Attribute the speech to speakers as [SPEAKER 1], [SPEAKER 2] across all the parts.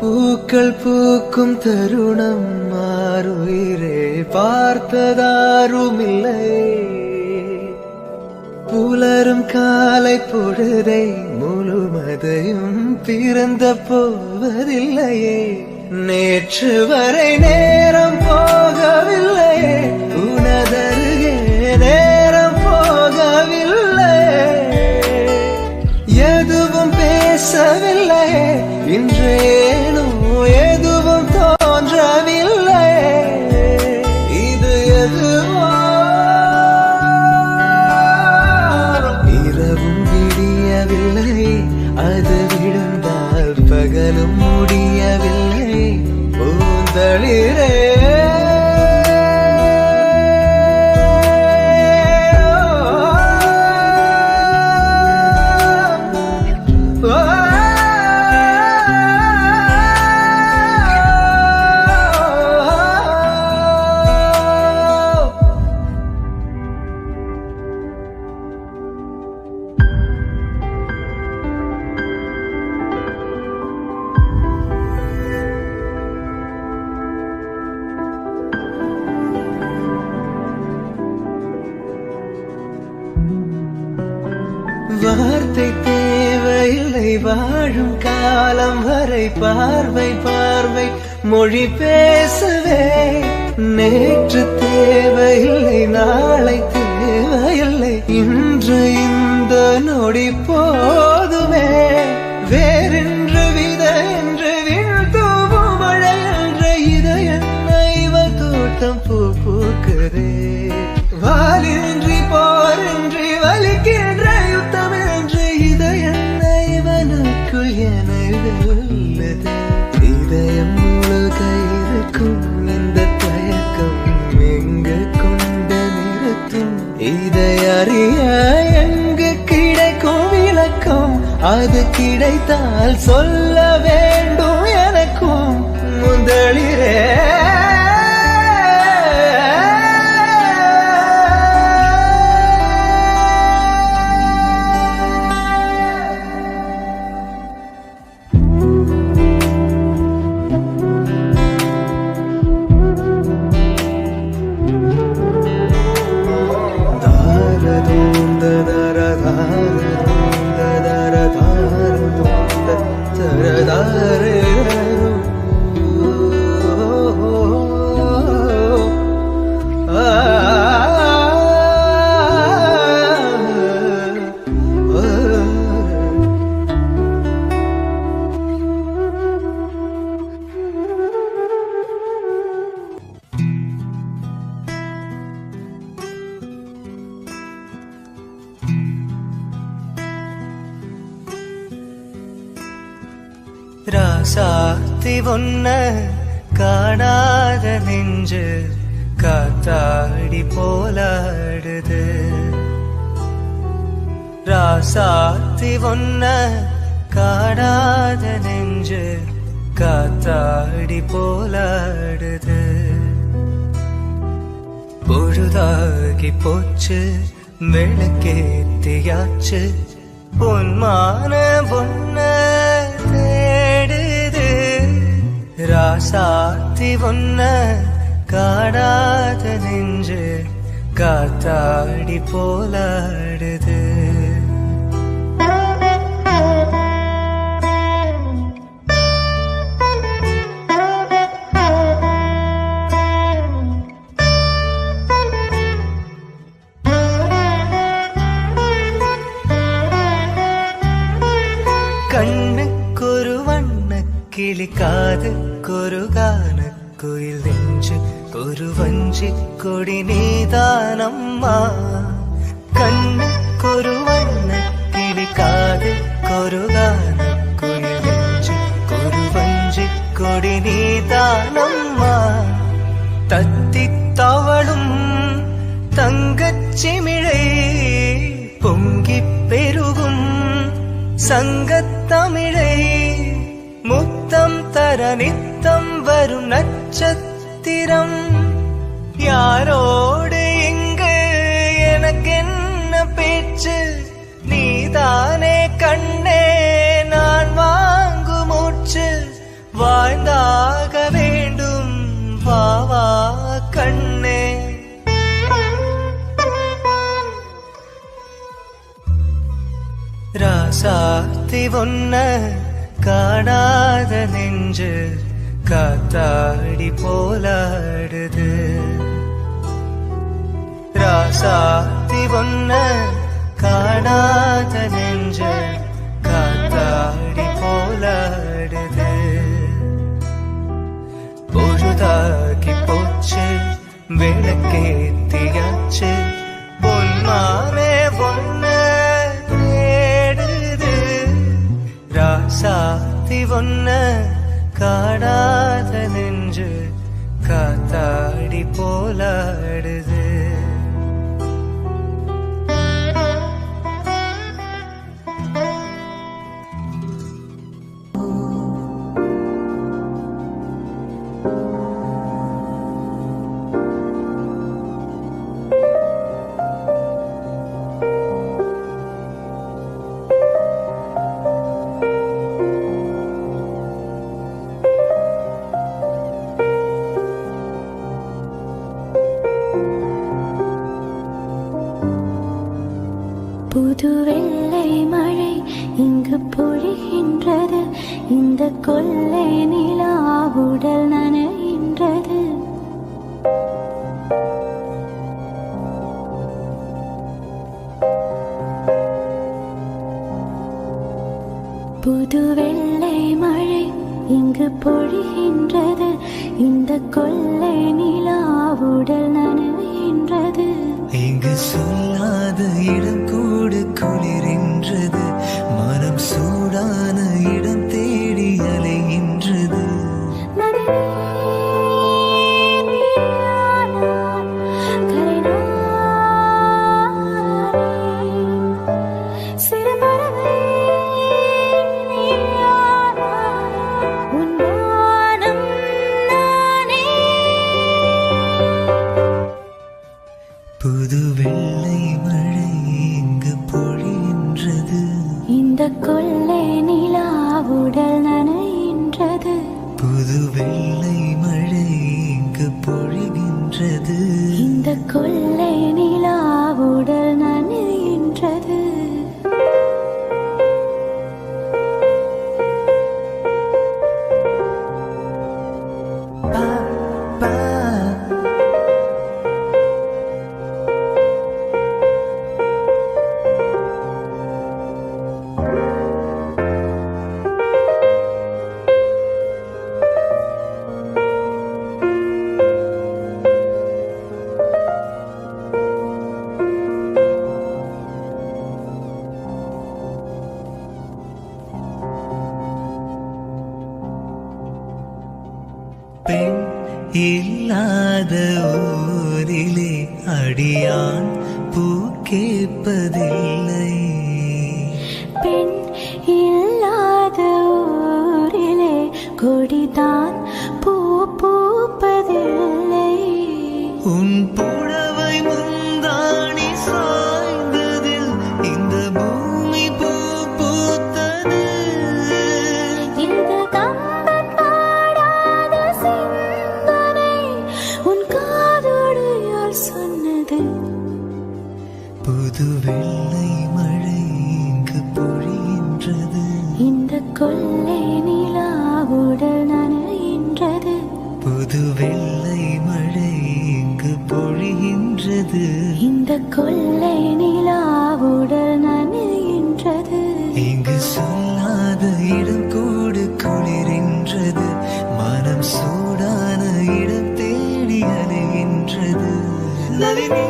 [SPEAKER 1] பூக்கள் பூக்கும் தருணம் மாறுயிரே பார்த்ததாருமில்லை. புலரும் காலை பொழுதை முழுமதையும் பிறந்த போவதில்லையே. நேற்று வரை நேரம் போகவில்லையே, உனதருகே நேரம் போகவில்லை. எதுவும் பேசவில்லை, இன்றேனோ எதுவும் தோன்றவில்லை. இது எதுவோ இரவும் விடியவில்லை, அது விழுந்தால் பகலும் முடியவில்லை. பூந்தளிரே வார்த்தை தேவையில்லை, வாழும் காலம் வரை பார்வை பார்வை மொழி பேசவே. நேற்று தேவையில்லை, நாளை தேவையில்லை, இன்று இந்த நொடி போதுமே. வேறென்று வித என்று விழுத்தூவும் மழை என்ற இதயன்ன இவள் தோட்டம் பூ பூக்குதே. வாலின்றி போரின்றி வலிக்கின்ற யுத்தம் என்று இதயன்ன இவனுக்குள் என வெல்லுது. இதயம் முழுக இருக்கும் இந்த தயக்கம் எங்கு கொண்டு நிறுத்தும்? இதை அறிய எங்கு கிடைக்கும் விளக்கம்? அது கிடைத்தால் சொல்ல வேண்டும் எனக்கும். முதலிரே ராசாத்தி ஒன்ன காணாத நெஞ்சு காத்தாடி போலாடுது. ராசாத்தி ஒன்ன காணாத நெஞ்சு காத்தாடி போலாடுது. பொழுதாகி போச்சு, விளக்கேத்தியாச்சு, பொன்மான பொன்ன ராசாத்தி ஒன்ன காணாத நெஞ்சு காத்தாடி போலாடுது. கண்ணுக்கொரு வண்ண கிளி, காதுக்கொரு கான குயில், நெஞ்சு ஒரு வஞ்சி கொடி நீதானம்மா. கண்ணுக்கொரு வண்ண கிளி, காதுக்கொரு கான குயில், நெஞ்சு ஒரு வஞ்சி கொடி நீதானம்மா. தத்தி தவளும் தங்கச்சிமிழை பொங்கி பெருகும் சங்கத்தமிழை, முத்தம் தர நித்தம் வரும் நட்சத்திரம். யாரோடு இங்கு எனக்கென்ன பேச்சு? நீதானே கண்ணே நான் வாங்கு மூச்சு. வா வாழ்ந்தாக வேண்டும் வாவா கண்ணே. ராசாத்தி ஒன்ன காணாத நெஞ்சு காத்தாடி போலாடுது. ராசாத்தி ஒன்ன காணாத நெஞ்சு காத்தாடி போலாடுது. பொழுதாகி போச்சு விளக்கேத்தியாச்சு பொன்மானே ஒன்ன தேடுது. ராசாத்தி ஒன்ன காணாத நெஞ்சு காத்தாடி போலாடுது.
[SPEAKER 2] புது வெள்ளை மழை இங்கு பொழிகின்றது. இந்த கொள்ளை நிலா உடல் நனைகின்றது. புது வெள்ளை மழை இங்கு பொழிகின்றது. இந்த கொள்ளை நிலா உடல் நனைகின்றது.
[SPEAKER 1] இங்கு சொல்லாத இடம் கூட குளிரின்றது. மனம் சூடான இடம் தேடி அலைகின்றது. புது வெள்ளை மழை இங்கு பொழிகின்றது.
[SPEAKER 2] இந்த கொள்ளை நிலா உடல் நனைகின்றது.
[SPEAKER 1] புது வெள்ளை மழை இங்கு பொழிகின்றது.
[SPEAKER 2] இந்த கொள்ளை நிலா உடல் நனைகின்றது.
[SPEAKER 1] பெண் இல்லாத ஊரிலே அடியான் பூ கேட்பதில்லை.
[SPEAKER 2] பெண் இல்லாத ஊரிலே கொடிதான் பூ பூப்பதில்லை.
[SPEAKER 1] உன் புடவை முந்தாணி சாய்ந்ததில் இந்த பூமி பூ பூத்தது.
[SPEAKER 2] இந்த கம்பன் பாடாத சிந்தனை உன் காதோடு யார் சொன்னது?
[SPEAKER 1] புது வெள்ளை மழை இங்கு பொழிகின்றது.
[SPEAKER 2] இந்த கொள்ளை நிலா உடல் நனைகின்றது.
[SPEAKER 1] புது வெள்ளை மழை இங்கு பொழிகின்றது.
[SPEAKER 2] இந்த கொள்ளை நிலா உடல் நனைகின்றது.
[SPEAKER 1] இங்கு சொல்லாத இடம் கூட குளிரின்றது. மனம் சூடான இடம் தேடி அலைகின்றது. நளினி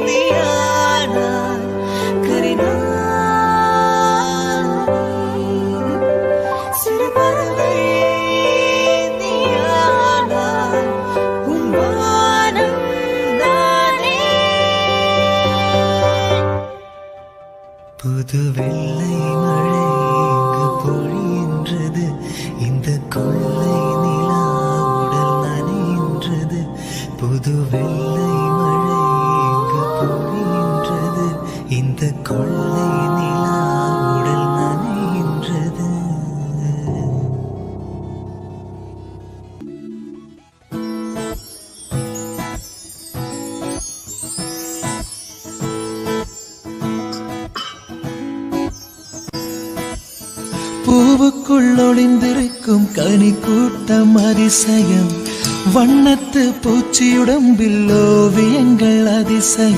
[SPEAKER 1] நீயானாய் கரினா சிறு பறவை நீயானாய் உன் வானம் நானே. புது வெள்ளை மழை இங்கு பொழிகின்றது. இந்த கொள்ளை நிலா உடல் நனைகின்றது. புது வெள்ளை மழை இங்கு பொழிகின்றது. இந்த கொள்ளை நிலா உடல் நனைகின்றது. பூவுக்குள் ஒளிந்திருக்கும் கனி கூட்டம் அதிசயம், வண்ணத்து பூச்சியுடம்பில் ஓவியங்கள் அதிசயம்.